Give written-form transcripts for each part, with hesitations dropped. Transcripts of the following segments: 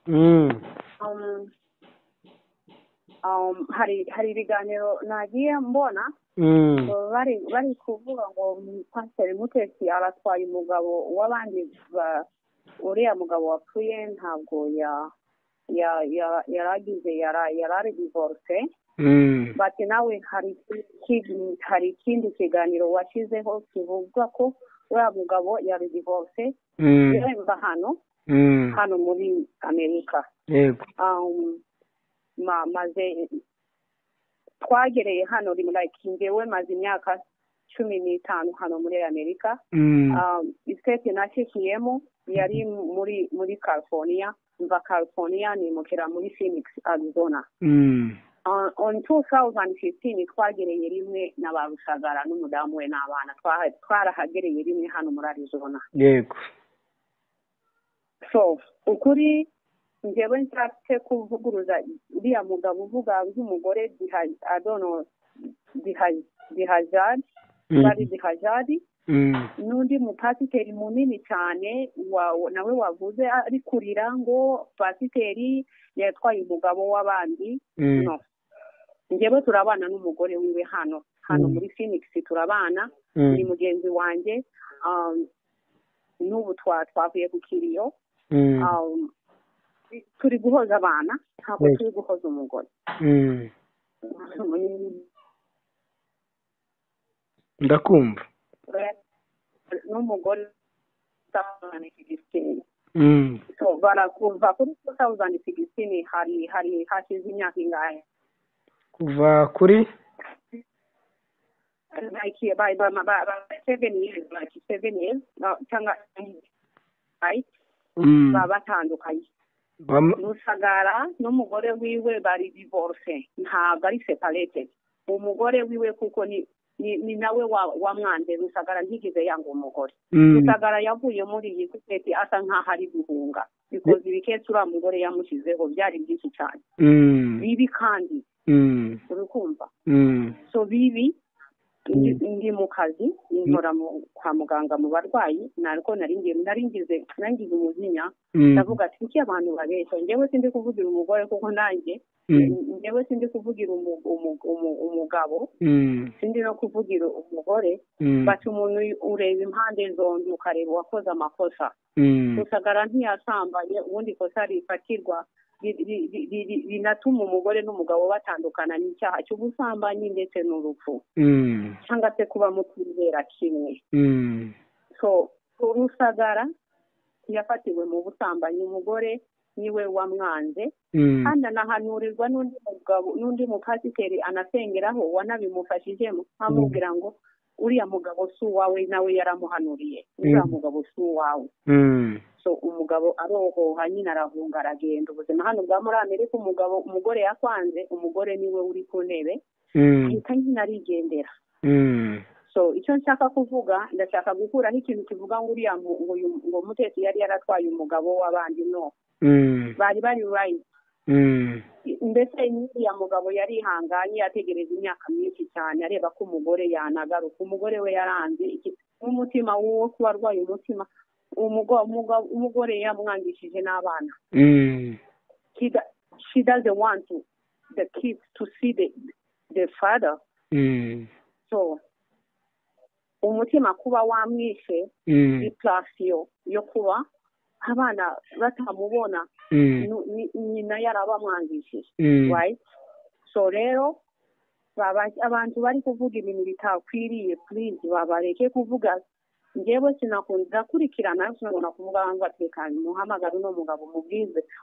um, hari ibiganiro nagiye mbona bari kuvuga ngo Pastor Mutesi aratwaye umugabo w'abandi uriya mugabo wapfuye ntabwo yaragize yarari divorce bati nawe hari ikindi kiganiro washyizeho kivuga ko uriya mugabo yari divorce yemba hano muri Amerika. Yego. Maze twagereye hano njyewe maze imyaka 15 hano muri Amerika. State nashyikiyemo yari muri California. Mva California nimukira muri Phoenix, Arizona. On 2015 twagereye rimwe n'abarusagara n'umudamu we n'abana twarahagereye rimwe hano muri Arizona. Yego. So ukuri njyewe nshatse kuvuguruza uriya mugabo uvuga nk'umugore Dihajadi bari Dihajadi n'undi mupasiteri munini cyane nawe wavuze ari kurira ngo pasiteri yatwaye umugabo w'abandi. No, njyewe turabana n'umugore wiwe hano muri Phoenix turabana. Ni mugenzi wanjye. N'ubu twavuye ku kiriyo. Turi guhoza abana ntabwo turi guhoza umugore. Ndakumva. N'umugore so barakuva kuri 2016 hari hashize imyaka ingahe? Kuva kuri like by 7 years, like 7 years cyangwa right batandukanye. Rusagara n'umugore wiwe bari divorce, ntabwo ari separated. Umugore wiwe kuko ni nawe wamwanze. Rusagara ntigize yanga umugore. Rusagara yavuye muri iyi sosiyete asa nkaho ari guhunga because ibiketse uriya mugore yamushyizeho byari byinshi cyane bibi kandi urukumva. So bibi ndi mu kazi nkora kwa muganga mu barwayi nariko naringize umuzinya ndavuga ati iki abantu babesha. Njyewe sindi kuvugira umugore kuko nanjye njyewe sindi kuvugira umugabo sindi no kuvugira umugore bati umuntu ureba impande zombi ukareba wakoze amakosa. Rusagara ntiyasambanye ubundi kosa rifatirwa binatuma umugore n'umugabo batandukana n'icyaha cy'ubusambanyi ndetse n'urupfu cyangwa se kuba mutizera kimwe. So Rusagara yafatiwe mu busambanyi, umugore niwe wamwanze kandi anahanurirwa n'undi mupasiteri anasengeraho wanabimufashijemo amubwira ngo uriya mugabo si uwawe, nawe yaramuhanuriye uriya mugabo si uwawe. So umugabo arohoha nyine arahunga aragenda. Ubuzima hano bwa muri Amerika umugore yakwanze, umugore niwe uri ku ntebe ahita nyine arigendera. So icyo nshaka kuvuga, ndashaka gukuraho ikintu kivuga ngo uriya ngo Mutesi yari yaratwaye umugabo w'abandi. No, bari right. Mbese uriya mugabo yarihanganye ategereza imyaka myinshi cyane areba ko umugore yanagaruka. Umugore we yaranze umutima wo kuba arwaye umutima. Umugore yamwangishije n'abana. She doesn't want the kids to see the father. So umutima kuba wamwishe depression yo kuba abana batamubona nyina yarabamwangishije, right? So rero abantu bari kuvuga ibintu bitakwiriye, please babareke kuvuga. Njyewe sinakunda kurikirana sinabona kuvuga ngo atekanye muhamagara no mugabo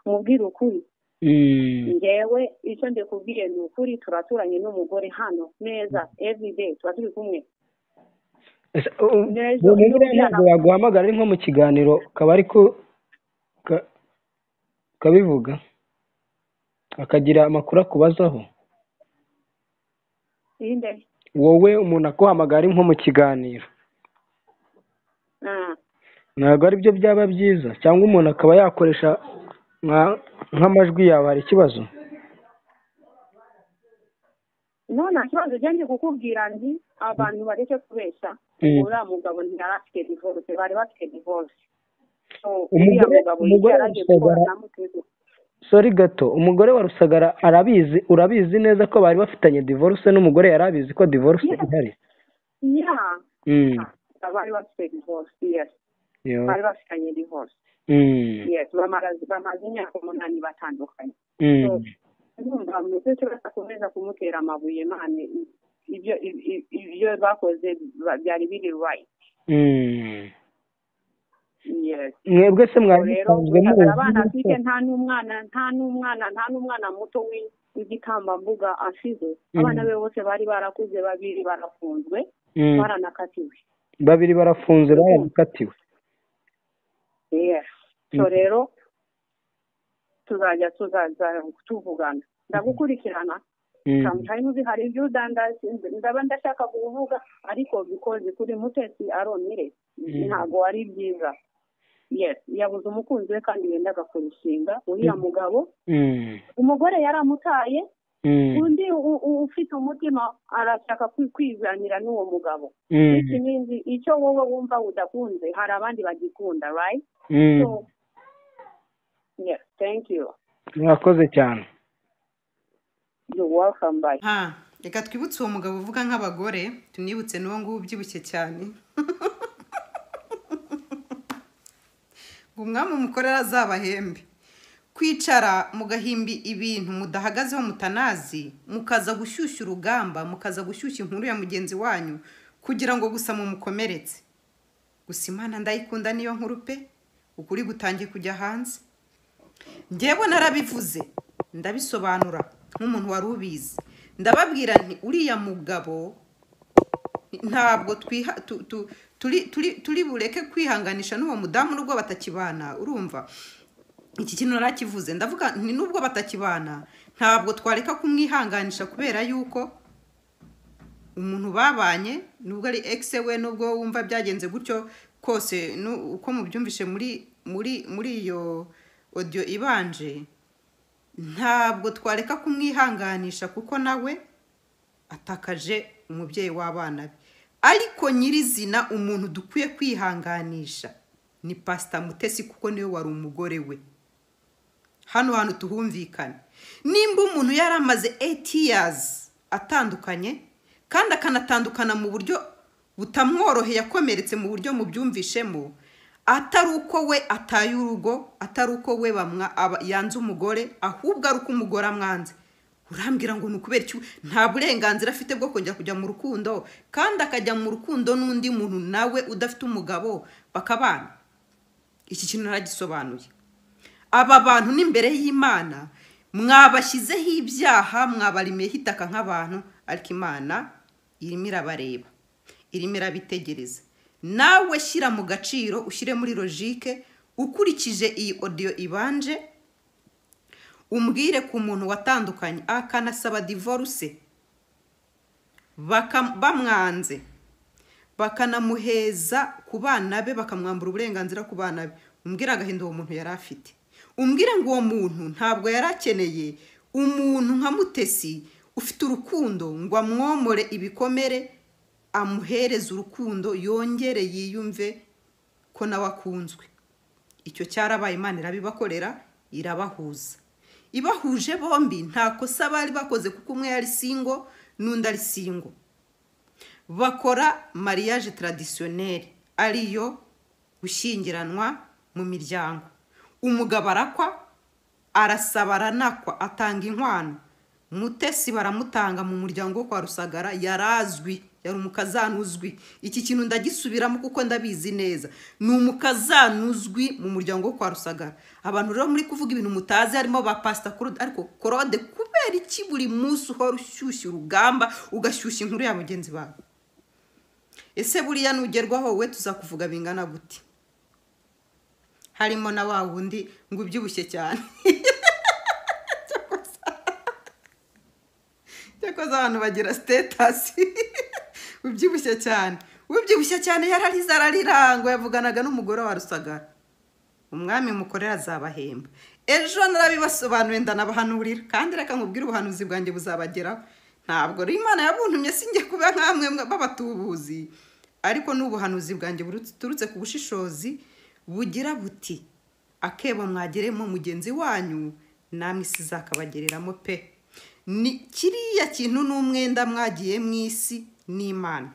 mubwire ukuri. Njyewe icyo ndikubwiye ni ukuri. turaturanye n'umugore hano neza everyday tuba turi kumwe. Ntabwo yaguhamagara nko mu kiganiro kaba ariko kabivuga akagira amakuru akubazaho. Wowe umuntu akuhamagara nko mu kiganiro ntabwo ari byo byaba byiza, cyangwa umuntu akaba yakoresha nk'amajwi yawe? Hari ikibazo? No, nta kibazo. Njye kukubwira nti abantu bareke kubeshya. Uriya mugabo ntiyari afite divorce, bari bafite divorce. So umugabo yaragiye kubona Sorry gato, umugore wa Rusagara urabizi neza ko bari bafitanye divorce n'umugore yari abizi ko divorce ihari? Bari bafite divorce, yes. Bari bafitanye divorce. Yes, bamaze imyaka 8 batandukanye. So ndumva mutese batakomeza kumutera amabuye mane ibyo bakoze byari biri right. Yes. Mwebwe se mwabisanzwe muri abana afite nta n'umwana muto w'igitambambuga ashize. Abana be bose bari barakuze, babiri barafunzwe, baranakatiwe. Babiri barafunze baranakatiwe. Yes. So rero tuzaza tuvugana, ndagukurikirana. Sometimes hari ibyo ndaba ndashaka kuvuga ariko bikoze kuri Mutesi Aronire ntago ari byiza. Yes, yabuze umukunzi we kandi yendaga kurushinga uriya mugabo. Umugore yaramutaye, undi ufite umutima arashaka kwizanira n'uwo mugabo. Ikindi icyo wowe wumva udakunze hari abandi bagikunda, right? So yes, thank you. Mwakoze cyane. You're welcome, bye. Reka twibutse uwo mugabo uvuga nk'abagore, tunibutse n'uwo nguwo ubyibushye cyane. Umwami umukorera azabahembe. Kwicara mugahimbi ibintu mudahagazeho mutanazi, mukaza gushyushya urugamba, mukaza gushyushya inkuru ya mugenzi wanyu kugira ngo gusa mumukomeretse. Gusa Imana ndayikunda niyo nkuru pe, ukuri gutangiye kujya hanze. Njyewe narabivuze, ndabisobanura nk'umuntu wari ubizi. Ndababwira nti uriya mugabo ntabwo turi bureke kwihanganisha n'uwo mudamu nubwo batakibana. Urumva iki kintu narakivuze, ndavuga nti nubwo batakibana ntabwo twareka kumwihanganisha kubera yuko umuntu babanye nubwo ari ex we, nubwo wumva byagenze gutyo kose uko mubyumvishe muri iyo audio ibanje, ntabwo twareka kumwihanganisha kuko nawe atakaje umubyeyi w'abana be. Ariko nyirizina umuntu dukwiye kwihanganisha ni Pastor Mutesi kuko niwe wari umugore we. Hano hantu tuhumvikane, nimba umuntu yaramaze 8 years atandukanye kandi akanatandukana mu buryo butamworoheye, yakomeretse mu buryo mubyumvishemo, atari uko we ataye urugo, atari uko we yanze umugore, ahubwo ari uko umugore amwanze, urambwira ngo nukubera iki nta burenganzira afite bwo kongera kujya mu rukundo kandi akajya mu rukundo n'undi muntu nawe udafite umugabo bakabana? Iki kintu naragisobanuye. Aba bantu n'imbere y'Imana mwabashyizeho ibyaha, mwabarimeho itaka nk'abantu, ariko Imana irimo irabareba, irimo irabitegereza. Nawe shyira mu gaciro, ushyire muri logique, ukurikije iyi audio ibanje, umbwire ku muntu watandukanye akanasaba divorce, bamwanze, bakanamuheza ku bana be, bakamwambura uburenganzira ku bana be. Umbwire agahinda uwo muntu yari afite. Umbwire ngo uwo muntu ntabwo yari akeneye umuntu nka Mutesi ufite urukundo ngo amwomore ibikomere, amuhereze urukundo, yongere yiyumve ko nawe akunzwe. Icyo cyarabaye, Imana irabibakorera, irabahuza. Ibahuje bombi nta kosa bari bakoze kuko umwe yari single n'undi ari single. Bakora mariage traditionnel, ariyo gushyingiranwa mu miryango. Umugabo arakwa, arasaba, aranakwa, atanga inkwano. Mutesi baramutanga mu muryango wo kwa Rusagara, yarazwi, yari umukazanuzwi. Iki kintu ndagisubiramo kuko ndabizi neza, ni umukazanuzwi mu muryango wo kwa Rusagara. Abantu rero muri kuvuga ibintu mutazi harimo ba Pastor Claude, ariko Claude kubera iki buri munsi uhora ushyushya urugamba ugashyushya inkuru ya mugenzi bawe? Ese buriya nugerwaho we tuzakuvuga bingana gute? Harimo na wa wundi ngo ubyibushye cyane. Cyakoze abantu bagira status. Ubyibushye cyane yararize ararira ngo yavuganaga n'umugore wa Rusagara. Umwami mukorera azabahemba. Ejo narabibasobanuye ndanabahanurira, kandi reka nkubwire ubuhanuzi bwanjye buzabageraho. Ntabwo Imana yabuntumye sinjye kuba nkamwe babatubuzi, ariko n'ubuhanuzi bwanjye buturutse ku bushishozi bugira buti akebo mwageremo mugenzi wanyu namwe isi zakabagereramo pe. Ni kiriya kintu n'umwenda mwagiye mu isi n'Imana,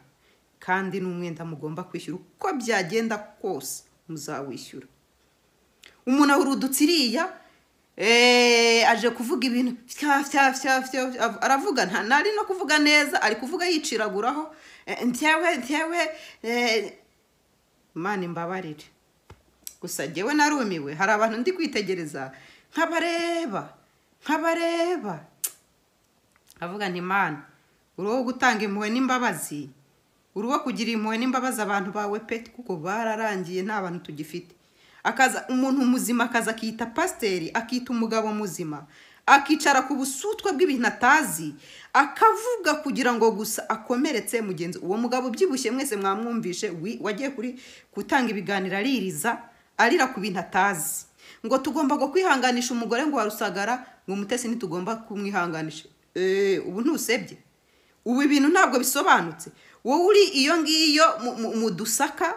kandi n'umwenda mugomba kwishyura uko byagenda kose muzawishyura. Umuntu ahurudutse iriya aje kuvuga ibintu aravuga ntari no kuvuga neza, ari kuvuga yiciraguraho ntewe Imana imbabarire. Gusa jyewe narumiwe, hari abantu ndi kwitegereza nkabareba avuga nti Imana uruwo gutanga impuhwe n'imbabazi, uruwo kugira impuhwe n'imbabazi abantu bawe pe, kuko bararangiye nta bantu tugifite. Akaza umuntu muzima akaza akita pasiteri, akita umugabo muzima, akicara ku busutwa bw'ibintu atazi, akavuga kugira ngo gusa akomeretse mugenzi. Uwo mugabo ubyibushye mwese mwamwumvishe, wagiye kuri gutanga ibiganiro arira ku bintu atazi, ngo tugomba kwihanganisha umugore ngo warusagara, ngo Mutesi ntitugomba kumwihanganisha. Ubu ntusebye, ubu ibintu ntabwo bisobanutse. Wowe uri iyo ngiyo mu dusaka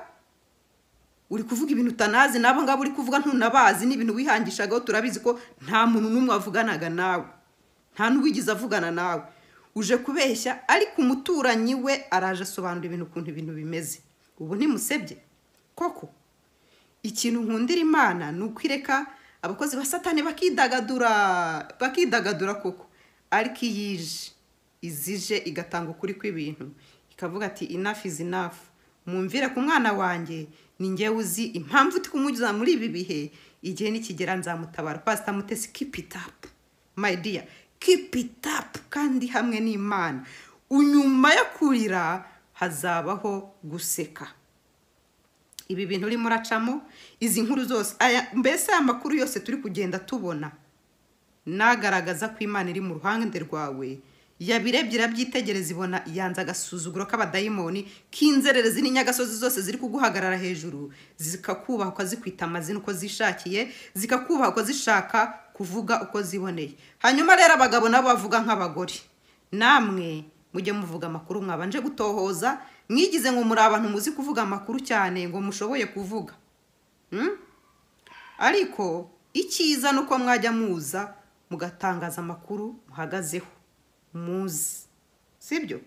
uri kuvuga ibintu utanazi, nabo ngabo uri kuvuga ntunabazi, n'ibintu wihangishagaho turabizi ko nta muntu n'umwe wavuganaga nawe, nta n'uwigize avugana nawe, uje kubeshya. Ariko umuturanyi we araje asobanura ibintu ukuntu ibintu bimeze. Ubu ntimusebye koko. Ikintu nkundira Imana ni ukwireka abakozi ba Satani bakidagadura koko. Ariko izije igatanga ukuri kw'ibintu, ikavuga ati enough is enough, mumvire ku mwana wanjye, ni njyewe uzi impamvu tikumugiza muri ibi bihe, igihe nikigera nzamutabara. Pastor Mutesi, keep it up my dear, keep it up. Kandi hamwe n'Imana unyuma yo kurira hazabaho guseka. Ibi bintu uri muracamo, izi nkuru zose mbese amakuru yose turi kugenda tubona, nagaragaza ko Imana iri mu ruhande rwawe. Yabirebye irabyitegereza, ibona yanze agasuzuguro k'abadayimoni k'inzererezi n'inyagasozi zose ziri kuguhagarara hejuru, zikakubaha uko zikwita amazina uko zishakiye, zikakubaha uko zishaka kuvuga uko ziboneye. Hanyuma rero abagabo nabo bavuga nk'abagore, namwe mujye muvuga amakuru mwabanje gutohoza. Mwigize ngo muri abantu muzi kuvuga amakuru cyane, ngo mushoboye kuvuga. Ariko icyiza nuko mwajya muza mugatangaza amakuru muhagazeho muzi, sibyo?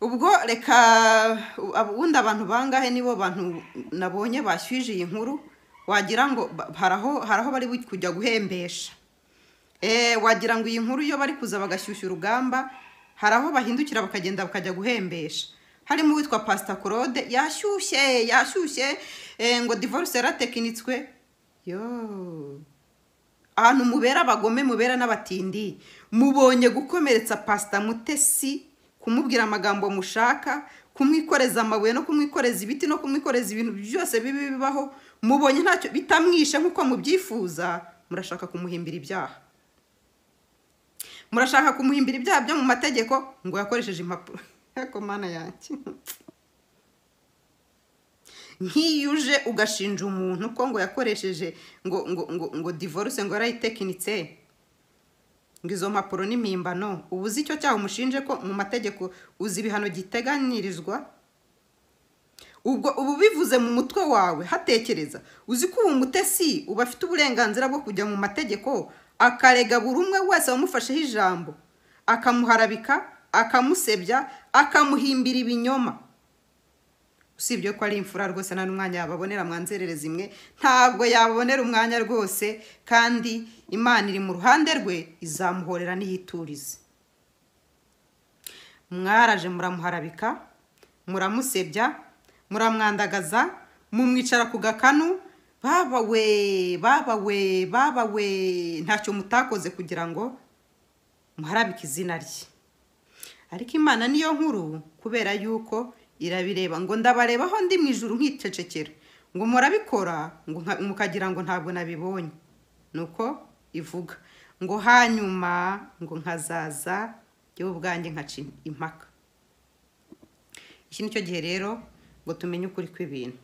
Ubwo reka ubundi abantu bangahe nibo bantu nabonye bashyuje iyi nkuru, wagira ngo haraho bari kujya guhembesha. Wagira ngo iyi nkuru iyo bari kuza bagashyushya urugamba, haraho bahindukira bakagenda bakajya guhembesha. Harimo witwa Pastor Claude yashyushye ngo divorce yaratekinitswe. Ahantu mubera abagome, mubera n'abatindi, mubonye gukomeretsa Pastor Mutesi, kumubwira amagambo mushaka, kumwikoreza amabuye no kumwikoreza ibiti no kumwikoreza ibintu byose bibaho, mubonye ntacyo bitamwishe nkuko mubyifuza, murashaka kumuhimbira ibyaha. Murashaka kumuhimbira ibyaha byo mu mategeko ngo yakoresheje impapuro. Yako Mana yanjye, nkiyuje ugashinja umuntu ko ngo yakoresheje ngo divorce ngo yarayitekinitse, ngo izo mpapuro n'impimbano. Ubuzi icyo cyaho umushinje ko mu mategeko uzi ibihano giteganirizwa. Ubu bivuze mu mutwe wawe hatekereza, uzi ko ubu Mutesi uba afite uburenganzira bwo kujya mu mategeko akarega buri umwe wese wamufasheho ijambo, akamuharabika, akamusebya, akamuhimbira ibinyoma. Usibye ko ari imfura rwose, nta n'umwanya yababonera mwanzerereza imwe, ntabwo yababonera umwanya rwose. Kandi Imana iri mu ruhande rwe, izamuhorera n'iyiturize. Mwaraje muramuharabika, muramusebya, muramwandagaza, mumwicara ku gakanu. Baba we ntacyo mutakoze kugira ngo muharabike izina rye. Ariko Imana niyo nkuru, kubera yuko irabireba, ngo ndabarebaho ndi mu ijuru nkicecekera, ngo murabikora ngo mukagira ngo ntabwo nabibonye. Nuko ivuga ngo hanyuma ngo nkazaza byo ubwanjye nkaca impaka. Iki nicyo gihe rero ngo tumenye ukuri kw'ibintu.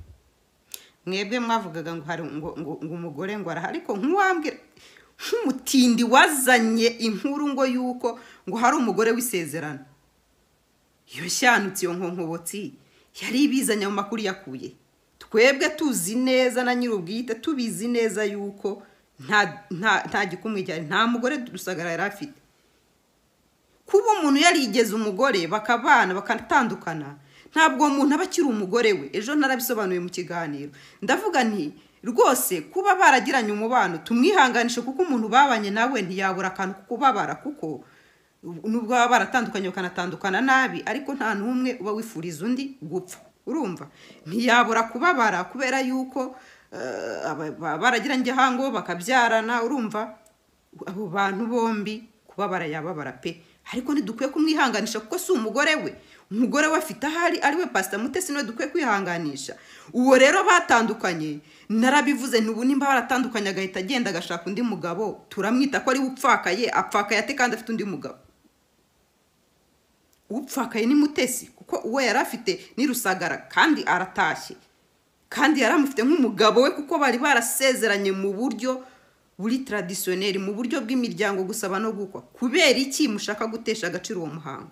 Mwebwe mwavugaga ngo hari ngo umugore ngo arahari, ariko nkuwambwira nk'umutindi wazanye inkuru ngo yuko ngo hari umugore w'isezerano. Iyo shanutse iyo nkonkobotsi yari ibizanye mu makuru yakuye. Twebwe tuzi neza na nyirubwite tubizi neza yuko nta gikumwe cyane, nta mugore Rusagara yari afite. Kuba umuntu yarigeze umugore bakabana bakatandukana, ntabwo uwo muntu aba akiri umugore we. Ejo narabisobanuye mu kiganiro, ndavuga nti rwose kuba baragiranye umubano tumwihanganishe, kuko umuntu babanye nawe ntiyabura akantu kubabara, kuko nubwo baba baratandukanye bakanatandukana nabi, ariko nta n'umwe uba wifuriza undi gupfa. Urumva, ntiyabura kubabara kubera yuko baragiranye igihango bakabyarana. Urumva, abo bantu bombi kubabara yababara pe, ariko ntidukwiye kumwihanganisha kuko si umugore we. Umugore we afite ahari ari we Pastor Mutesi, niwe dukwiye kwihanganisha. Uwo rero batandukanye, narabivuze ntubu nimba baratandukanye agahita agenda agashaka undi mugabo, turamwita ko ari upfakaye. Apfakaye ate kandi afite undi mugabo? Upfakaye ni Mutesi, kuko uwo yari afite ni Rusagara kandi aratashye, kandi yaramufite nk'umugabo we, kuko bari barasezeranye mu buryo buri traditionnel, mu buryo bw'imiryango gusaba no gukwa. Kubera iki mushaka gutesha agaciro uwo muhango?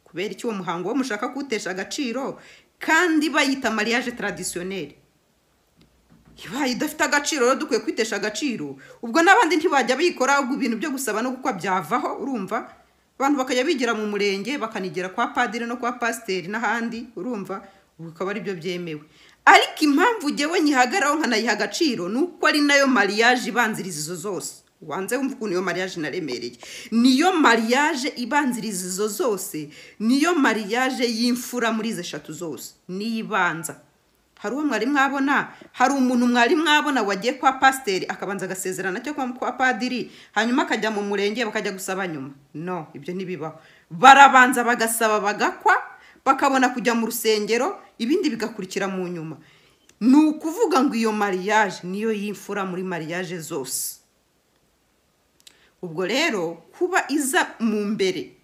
Kubera iki uwo muhango wo mushaka kutesha agaciro kandi bayita mariage traditionnel? Ibaye idafite agaciro rero dukwiye kwitesha agaciro. Ubwo n'abandi ntibajya bikora ibintu byo gusaba no gukwa byavaho. Urumva, abantu bakajya bigira mu murenge bakanigera kwa padiri no kwa pasiteri n'ahandi. Urumva, bikaba ari byo byemewe. Ariko impamvu jyewe nyihagaraho nkanayiha agaciro nuko ari nayo mariage ibanziriza izo zose. Wanze wumva ukuntu iyo mariage naremereye. Niyo mariage ibanziriza izo zose, niyo mariage y'imfura muri izo eshatu zose, nibanza. Hari uwo mwari mwabona, hari umuntu mwari mwabona wagiye kwa pasiteri akabanza agasezerana cyo kwa padiri, hanyuma akajya mu murenge bakajya gusaba nyuma? No, ibyo ntibibaho. Barabanza bagasaba bagakwa, bakabona kujya mu rusengero, ibindi bigakurikira mu nyuma. Ni ukuvuga ngo iyo mariage niyo y'imfura muri mariage zose. Ubwo rero kuba iza mu mbere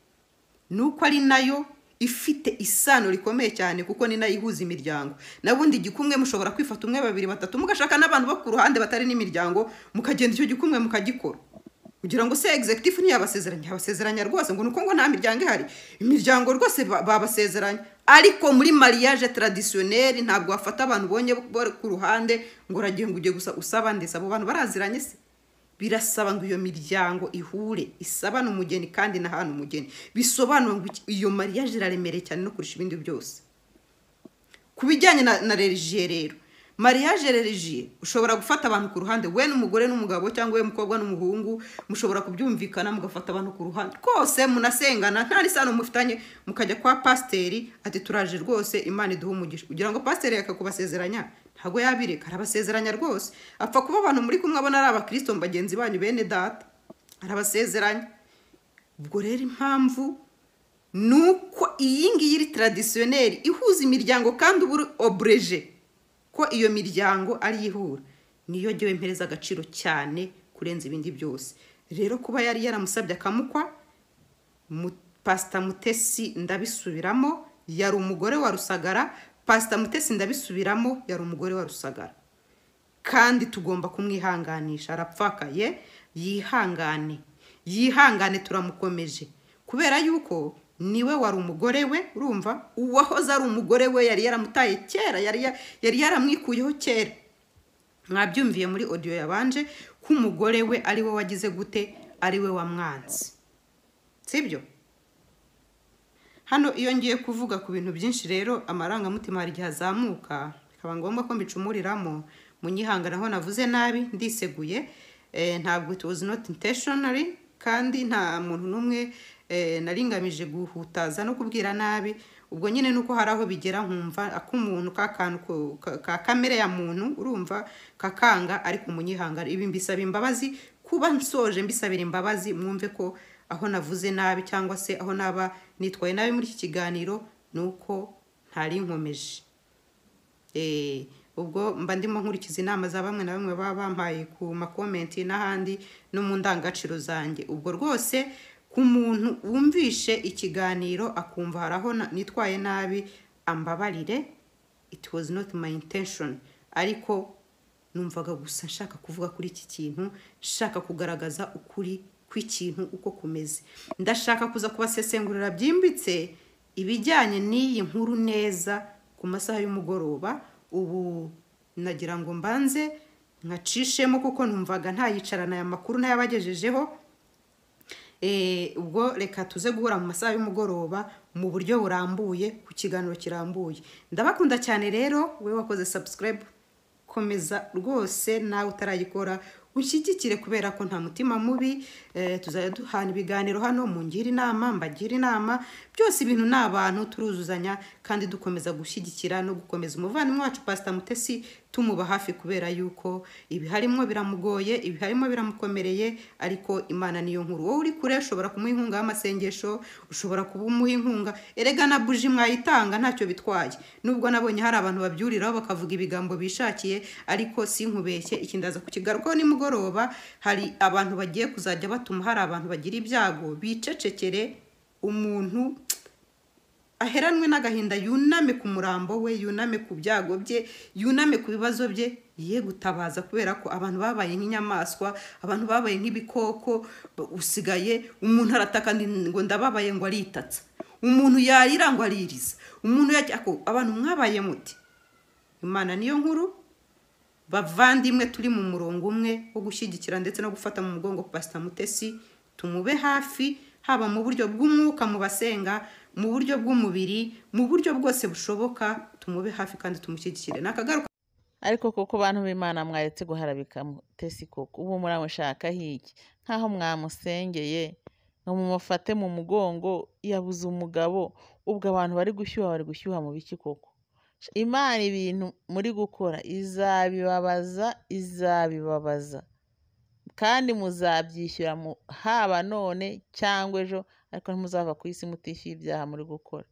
nuko ari nayo ifite isano rikomeye cyane, kuko ni nayo ihuza imiryango. Nabundi gikumwe mushobora kwifata umwe babiri batatu mugashaka n'abantu bo ku ruhande batari n'imiryango, mukagenda icyo gikumwe mukagikora. Kugira ngo se executive ntiyabasezeranya rwose ngo nuko ngo nta miryango ihari. Imiryango rwose babasezeranya. Ariko muri mariage traditionnel ntabwo wafata abantu bonye ku ruhande ngo uragiye ngo ujye gusa usaba ndetse abo bantu baraziranye se. Birasaba ngo iyo miryango ihure, isabane umugeni kandi na hano umugeni. Bisobanura ngo iyo mariage iraremereye cyane no kurusha ibindi byose. Kubijyanye na religieux rero, mariage religieux ushobora gufata abantu ku ruhande, we n'umugore n'umugabo cyangwa we mukobwa n'umuhungu, mushobora kubyumvikana mugafata abantu ku ruhande. Kose munasengana, nta risano mufitanye, mukajya kwa pasiteri ati turaje rwose Imana iduhe umugisha. Kugira ngo pasiteri yakakubasezeranya ntago yabireka, arabasezeranya rwose. Apfa kuba abantu muri kumwe abona ari abakristo bagenzi banyu bene data, arabasezeranya. Ubwo rero impamvu nuko iyi ngiyi iri traditionnel ihuza imiryango kandi uburi obreje ko iyo miryango ari ihura, niyo jyewe mpereza agaciro cyane kurenza ibindi byose. Rero kuba yari yaramusabye akamukwa, Pastor Mutesi ndabisubiramo, yari umugore wa Rusagara. Pastor Mutesi ndabisubiramo, yari umugore wa Rusagara, kandi tugomba kumwihanganisha. Arapfakaye, yihangane turamukomeje, kubera yuko niwe wari umugore we. Urumva, uwahoze ari umugore we yari yaramutaye kera, yari yaramwikuyeho kera. Mwabyumviye muri audio yabanje ko umugore we ari we wagize gute, ari we wamwanzi, sibyo? Hano iyo ngiye kuvuga ku bintu byinshi rero amarangamutima hari igihe azamuka, bikaba ngombwa ko mbicumuriramo. Munyihangana aho navuze nabi, ndiseguye. Ntabwo it was not intentionally, kandi nta muntu n'umwe naringamije guhutaza no kubwira nabi. Ubwo nyine nuko hari aho bigera nkumva akumuntu kakantu ka kamere ya muntu, urumva, kakanga. Ariko munyihangana, ibi mbisaba imbabazi, kuba nsoje mbisabira imbabazi. Mwumve ko aho navuze nabi cyangwa se aho naba nitwaye nabi muri iki kiganiro nuko ntari nkomeje. Ubwo mba ndimo nkurikiza inama za bamwe na bamwe baba bampaye ku makomenti n'ahandi no mu ndangagaciro zanjye. Ubwo rwose ku muntu wumvishe ikiganiro akumva haraho nitwaye nabi, ambabarire, it was not my intention. Ariko numvaga gusa nshaka kuvuga kuri iki kintu, nshaka kugaragaza ukuri kw'ikintu uko kumeze. Ndashaka kuza kubasesengurira byimbitse ibijyanye n'iyi nkuru neza ku masaha y'umugoroba. Ubu nagira ngo mbanze nkacishemo kuko numvaga ntayicarana aya makuru ntayabagejejeho. Ubwo reka tuze guhura mu masaha y'umugoroba mu buryo burambuye ku kiganiro kirambuye. Ndabakunda cyane rero, we wakoze subscribe komeza rwose, nawe utarayikora unshyigikire kubera ko nta mutima mubi. Tuzajya duhana ibiganiro hano, mungira inama, mbagira inama, byose ibintu n'abantu turuzuzanya kandi dukomeza gushyigikira no gukomeza umuvandimwe wacu Pastor Mutesi, tumuba hafi kubera yuko ibi harimo biramugoye, ibi harimo biramukomereye, ariko Imana niyo nkuru. Wowe uri kure ushobora kumuha inkunga y'amasengesho, ushobora kubumuha inkunga, erega na buji mwayitanga ntacyo bitwaye. Nubwo nabonye hari abantu babyuriraho bakavuga ibigambo bishakiye, ariko sinkubeshye, ikindaza kukigarukaho nimugoroba. Hari abantu bagiye kuzajya batuma hari abantu bagira ibyago bicecekere, umuntu aheranwe n'agahinda yuname ku murambo we, yuname ku byago bye, yuname ku bibazo bye, ye gutabaza kubera ko abantu babaye nk'inyamaswa, abantu babaye nk'ibikoko. Usigaye umuntu arataka ngo ndababaye ngo aritatsa, umuntu yarira ngo aririza, umuntu ako abantu mwabaye muti. Imana niyo nkuru, bavandimwe turi mu murongo umwe wo gushyigikira ndetse no gufata mu mugongo Pastor Mutesi, tumube hafi, haba mu buryo bw'umwuka mu basenga, mu buryo bw'umubiri, mu buryo bwose bushoboka, tumube hafi kandi tumushyigikire. Nakagaruka ariko koko bantu b'Imana mwaretse guharabika Mutesi koko, ubu muramushaka hiki nkaho mwamusengeye ngo mumufate mu mugongo, yabuze umugabo. Ubwo abantu bari gushyuha mu biki koko? Imana ibintu muri gukora izabibabaza kandi muzabyishyura haba none cyangwa ejo, ariko ntimuzava ku isi mutishyuye ibyaha muri gukora.